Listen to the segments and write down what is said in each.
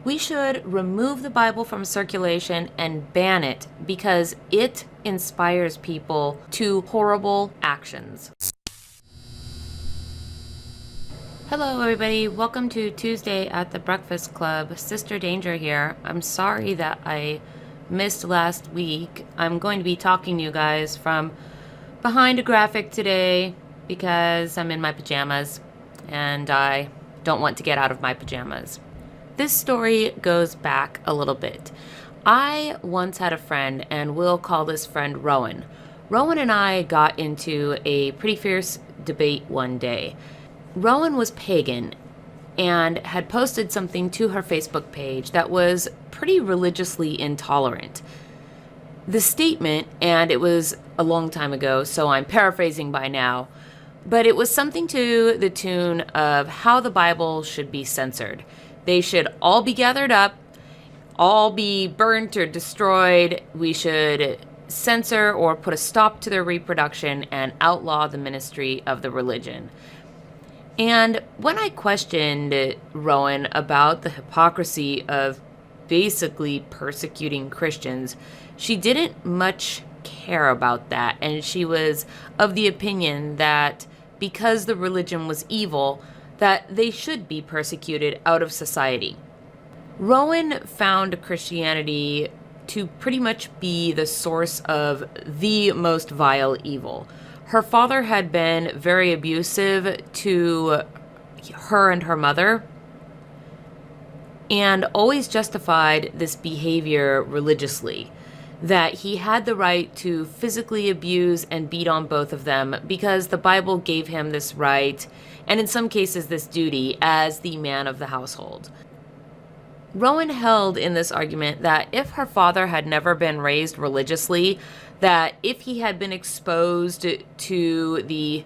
We should remove the Bible from circulation and ban it because it inspires people to horrible actions. Hello everybody, welcome to Tuesday at the Breakfast Club. Sister Danger here. I'm sorry that I missed last week. I'm going to be talking to you guys from behind a graphic today because I'm in my pajamas and I don't want to get out of my pajamas. This story goes back a little bit. I once had a friend, and we'll call this friend Rowan. Rowan and I got into a pretty fierce debate one day. Rowan was pagan and had posted something to her Facebook page that was pretty religiously intolerant. The statement, and it was a long time ago, so I'm paraphrasing by now, but it was something to the tune of how the Bible should be censored. They should all be gathered up, all be burnt or destroyed. We should censor or put a stop to their reproduction and outlaw the ministry of the religion. And when I questioned Rowan about the hypocrisy of basically persecuting Christians, she didn't much care about that. And she was of the opinion that because the religion was evil, that they should be persecuted out of society. Rowan found Christianity to pretty much be the source of the most vile evil. Her father had been very abusive to her and her mother and always justified this behavior religiously, that he had the right to physically abuse and beat on both of them because the Bible gave him this right, and in some cases this duty, as the man of the household. Rowan held in this argument that if her father had never been raised religiously, that if he had been exposed to the,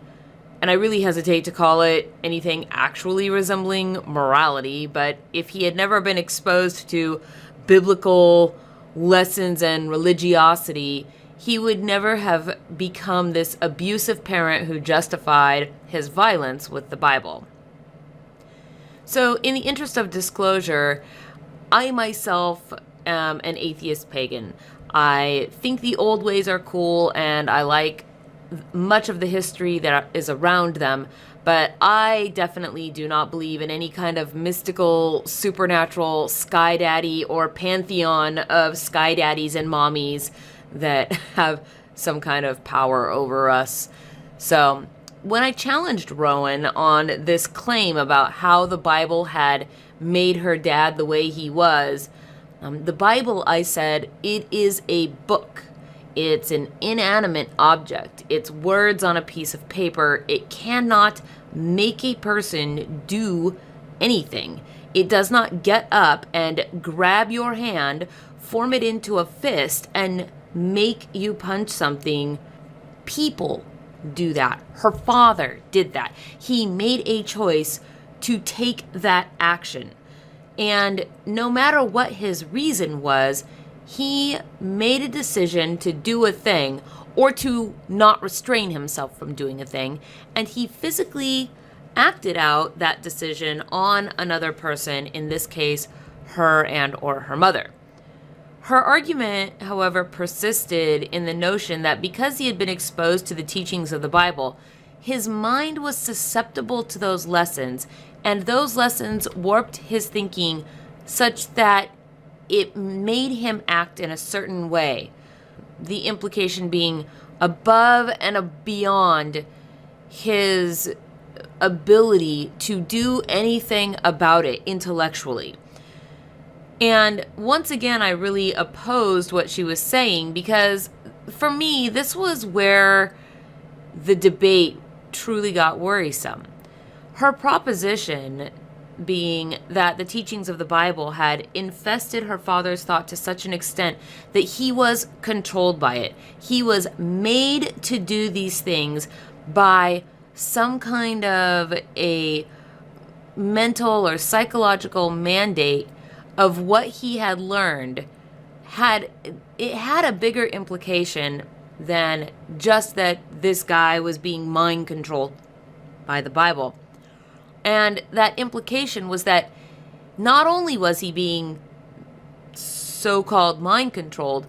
and I really hesitate to call it anything actually resembling morality, but if he had never been exposed to biblical lessons and religiosity, he would never have become this abusive parent who justified his violence with the Bible. So in the interest of disclosure, I myself am an atheist pagan. I think the old ways are cool and I like much of the history that is around them, but I definitely do not believe in any kind of mystical, supernatural sky daddy or pantheon of sky daddies and mommies that have some kind of power over us. So when I challenged Rowan on this claim about how the Bible had made her dad the way he was, the Bible, I said, it is a book. It's an inanimate object. It's words on a piece of paper. It cannot make a person do anything. It does not get up and grab your hand, form it into a fist, and make you punch something. People do that. Her father did that. He made a choice to take that action. And no matter what his reason was, he made a decision to do a thing or to not restrain himself from doing a thing. And he physically acted out that decision on another person, in this case, her and or her mother. Her argument, however, persisted in the notion that because he had been exposed to the teachings of the Bible, his mind was susceptible to those lessons, and those lessons warped his thinking such that it made him act in a certain way. The implication being above and beyond his ability to do anything about it intellectually. And once again, I really opposed what she was saying because for me, this was where the debate truly got worrisome. Her proposition being that the teachings of the Bible had infested her father's thought to such an extent that he was controlled by it. He was made to do these things by some kind of a mental or psychological mandate of what he had learned. Had a bigger implication than just that this guy was being mind controlled by the Bible. And that implication was that not only was he being so-called mind controlled,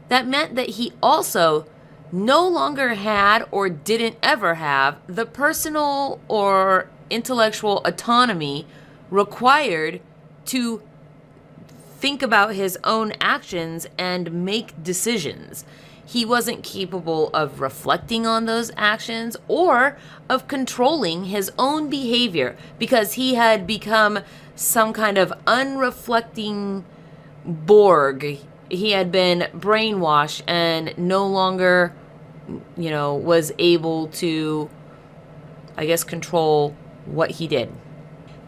that meant that he also no longer had or didn't ever have the personal or intellectual autonomy required to think about his own actions and make decisions. He wasn't capable of reflecting on those actions or of controlling his own behavior because he had become some kind of unreflecting Borg. He had been brainwashed and no longer, was able to, control what he did.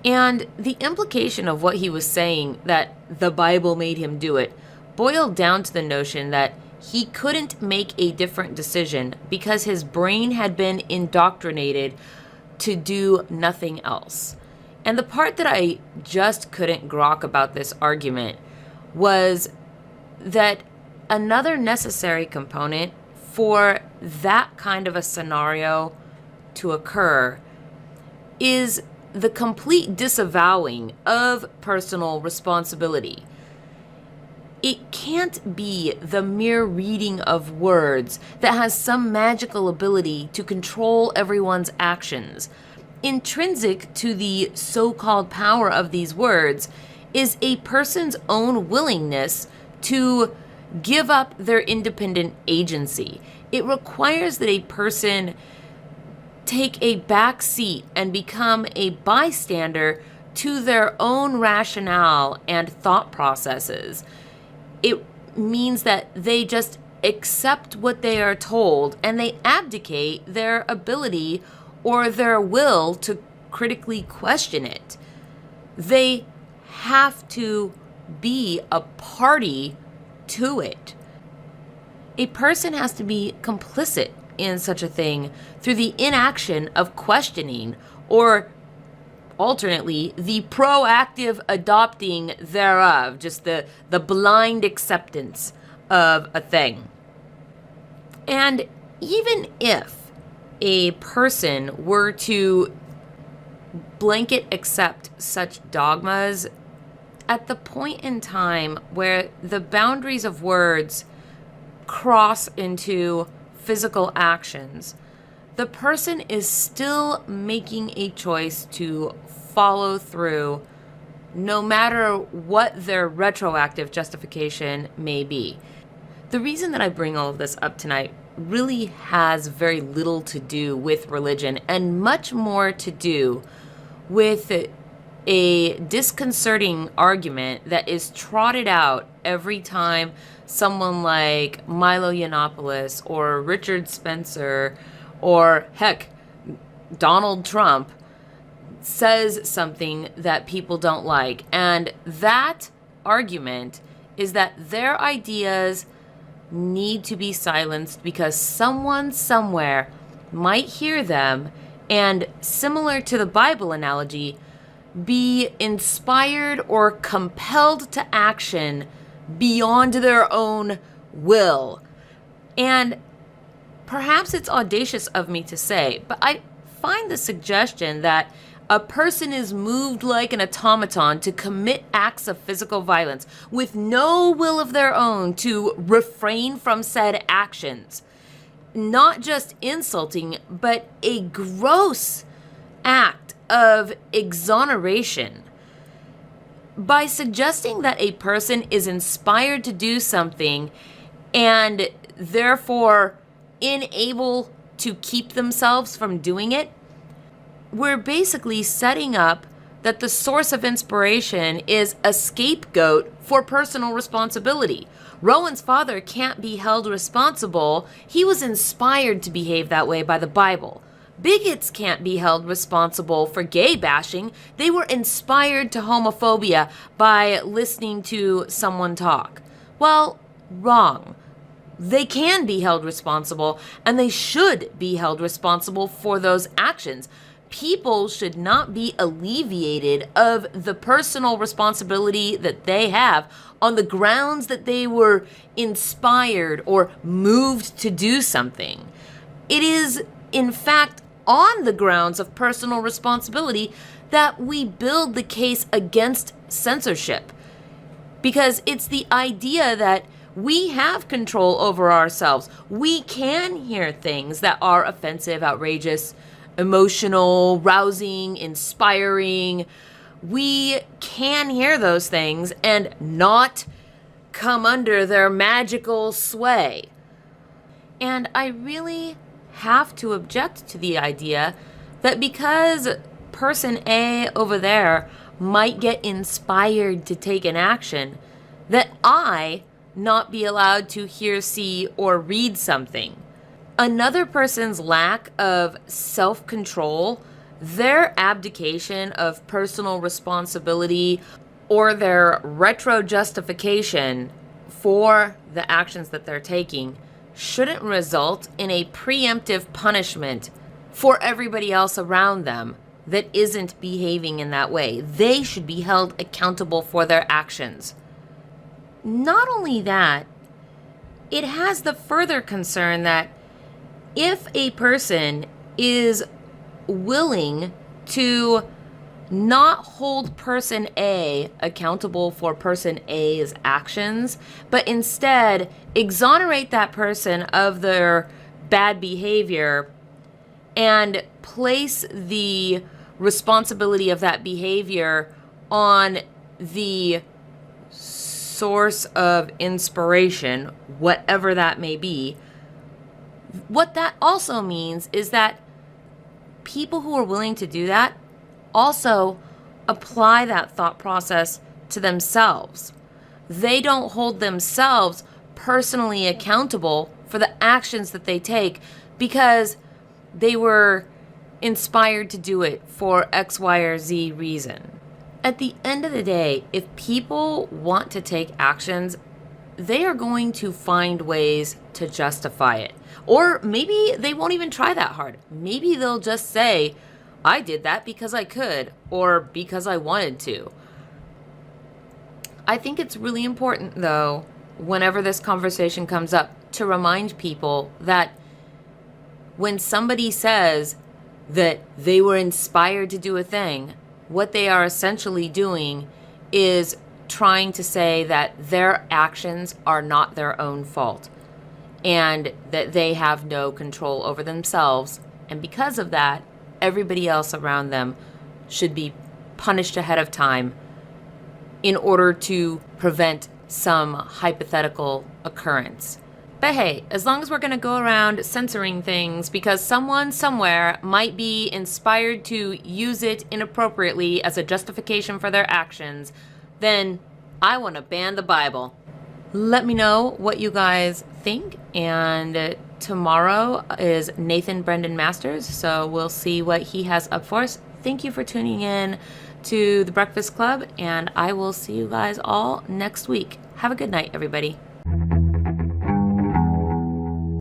And the implication of what he was saying, that the Bible made him do it, boiled down to the notion that he couldn't make a different decision because his brain had been indoctrinated to do nothing else. And the part that I just couldn't grok about this argument was that another necessary component for that kind of a scenario to occur is the complete disavowing of personal responsibility. It can't be the mere reading of words that has some magical ability to control everyone's actions. Intrinsic to the so-called power of these words is a person's own willingness to give up their independent agency. It requires that a person take a back seat and become a bystander to their own rationale and thought processes. It means that they just accept what they are told and they abdicate their ability or their will to critically question it. They have to be a party to it. A person has to be complicit in such a thing through the inaction of questioning, or alternately, the proactive adopting thereof, just the blind acceptance of a thing. And even if a person were to blanket accept such dogmas, at the point in time where the boundaries of words cross into physical actions, the person is still making a choice to follow through, no matter what their retroactive justification may be. The reason that I bring all of this up tonight really has very little to do with religion and much more to do with a disconcerting argument that is trotted out every time someone like Milo Yiannopoulos or Richard Spencer or, heck, Donald Trump says something that people don't like. And that argument is that their ideas need to be silenced because someone somewhere might hear them and, similar to the Bible analogy, be inspired or compelled to action beyond their own will. And perhaps it's audacious of me to say, but I find the suggestion that a person is moved like an automaton to commit acts of physical violence with no will of their own to refrain from said actions. Not just insulting, but a gross act of exoneration. By suggesting that a person is inspired to do something and therefore unable to keep themselves from doing it, we're basically setting up that the source of inspiration is a scapegoat for personal responsibility. Rowan's father can't be held responsible. He was inspired to behave that way by the Bible. Bigots can't be held responsible for gay bashing. They were inspired to homophobia by listening to someone talk. Well, wrong. They can be held responsible, and they should be held responsible for those actions. People should not be alleviated of the personal responsibility that they have on the grounds that they were inspired or moved to do something. It is, in fact, on the grounds of personal responsibility that we build the case against censorship. Because it's the idea that we have control over ourselves. We can hear things that are offensive, outrageous, emotional, rousing, inspiring. We can hear those things and not come under their magical sway. And I really have to object to the idea that because person A over there might get inspired to take an action, that I not be allowed to hear, see, or read something. Another person's lack of self-control, their abdication of personal responsibility, or their retro-justification for the actions that they're taking shouldn't result in a preemptive punishment for everybody else around them that isn't behaving in that way. They should be held accountable for their actions. Not only that, it has the further concern that if a person is willing to not hold person A accountable for person A's actions, but instead exonerate that person of their bad behavior and place the responsibility of that behavior on the source of inspiration, whatever that may be. What that also means is that people who are willing to do that also apply that thought process to themselves. They don't hold themselves personally accountable for the actions that they take because they were inspired to do it for X, Y, or Z reason. At the end of the day, if people want to take actions, they are going to find ways to justify it. Or maybe they won't even try that hard. Maybe they'll just say, I did that because I could, or because I wanted to. I think it's really important, though, whenever this conversation comes up, to remind people that when somebody says that they were inspired to do a thing, what they are essentially doing is trying to say that their actions are not their own fault and that they have no control over themselves. And because of that, everybody else around them should be punished ahead of time in order to prevent some hypothetical occurrence. But hey, as long as we're going to go around censoring things because someone somewhere might be inspired to use it inappropriately as a justification for their actions, then I want to ban the Bible. Let me know what you guys think, and tomorrow is Nathan Brendan Masters, so we'll see what he has up for us. Thank you for tuning in to The Breakfast Club, and I will see you guys all next week. Have a good night, everybody.